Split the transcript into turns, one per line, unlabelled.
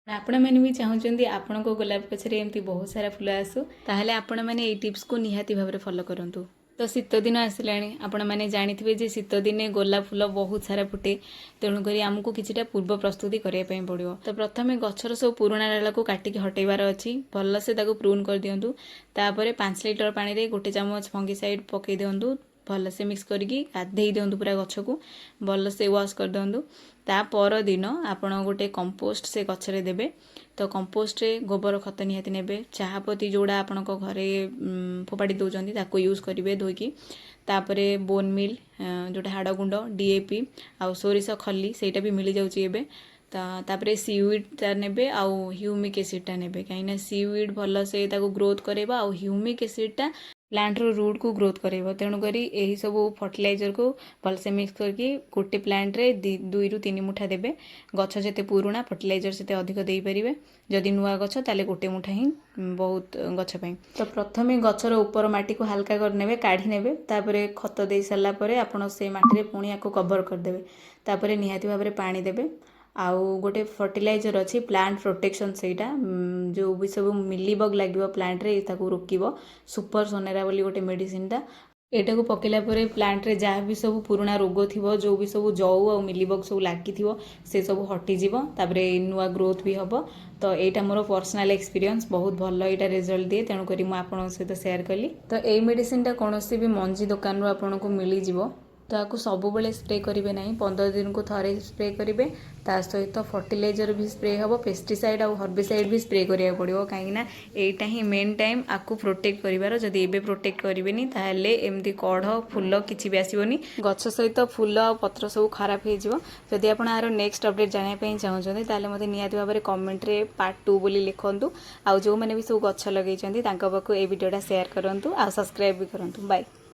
आपण मैंने भी चाहूँगी आपण को गोलाप गचरे एमती बहुत सारा फुल आसू ताहले आपण मैंने ये टिप्स को निहाती भाव फॉलो करंतु। तो शीत दिन आसिलाणी आपण मैंने जानिथिबे जे शीत दिने गोलाप फुल बहुत सारा फुटे तेणुक आमको किछिटा पूर्व प्रस्तुति करने पड़ो। तो प्रथम गचर सब पुराणा डाला को काटिक हटेबार अच्छी भलसे प्रून कर दिंतु। तापर 5 लिटर पानी रे 1 चामच फंगिसाइड पकई दिंतु भलसे मिक्स करके गाधे दिंतु पूरा गछ को भलसे वाश कर दिंतु। ता पर दिन आपण गोटे कंपोस्ट से गछरे देबे। तो कंपोस्ट रे गोबर खत निहाती नेबे चाहापति जोड़ा आपण घरे फोपाड़ी दौरान ताको यूज करेंगे धोईकी। तापरे बोन मिल जोटा हाड़ गुंड डीएपी आउ सोरिष खली सेटा भी मिल जाउची एबे। तापरे सीवीडटा नेबे आउ ह्यूमिक एसिडटा नेबे कहीं सीवीड भल से ताको ग्रोथ करेबा आउ ह्यूमिक एसिडटा प्लांट रो रूट को ग्रोथ करेबो। तेणुकरी यही सब फर्टिलाइजर को भलसे मिक्स करके गोटे प्लांट रे 2 ରୁ 3 मुठा देबे। गछ जेते पुराणा फर्टिलाइजर सेते अधिक देई परिबे। जदि नुआ गछ ताले गोटे मुठा ही बहुत गछ पई। तो प्रथमे गछर ऊपर माटी को हल्का कर नेबे काढ़ी नेबे। तापरे खत देई साला परे आपण से माटी रे पुणी आको कवर कर देबे। तापरे निहाती भाबरे पानी देबे। आउ गोटे फर्टिलाइजर अच्छी प्लांट प्रोटेक्शन सेटा जो भी सब मिलीबग लगे प्लांट रे ताको रोकिबो सुपर सोनेरा बोली गोटे मेडिसिनटा एटा को पकेला परे प्लांट रे जहाँ भी सब पुराना रोग थिबो जो भी सब जौ आ मिलीबग सब लागी थिबो से सब हटि जीवो तापरे नुआ ग्रोथ भी हबो। तो एटा मोर पर्सनल एक्सपीरियंस बहुत भल एटा रिजल्ट दिए तेणु करी मु आपन सहित शेयर कली। तो एई मेडिसिनटा कोनोसी भी मंजी दुकान रो आपन को मिली जीवो। तो आपको सब बेले स्प्रे करेंगे ना 15 दिन को थरे स्प्रे करेंगे। ता सहित फर्टिलाइजर भी स्प्रे हम पेस्टिसाइड और हर्बिसाइड भी स्प्रे करा पड़ो कहीं एटा ही मेन टाइम आपको प्रोटेक्ट करार। जदि एबे प्रोटेक्ट करेंगे ताहले एमती कढ़ फूल किसी भी आसबनी गछ सहित फूल और पत्र सब खराब हो। जदि आप नेक्स्ट अपडेट जानापी चाहते ताहले मते निहाती भाव में कमेंट रे पार्ट 2 बोली लिखंतु। आउ जो मैंने भी सब गछ लगे पाखु ए वीडियोटा शेयर करंतु आ सब्सक्राइब भी करंतु। बाय।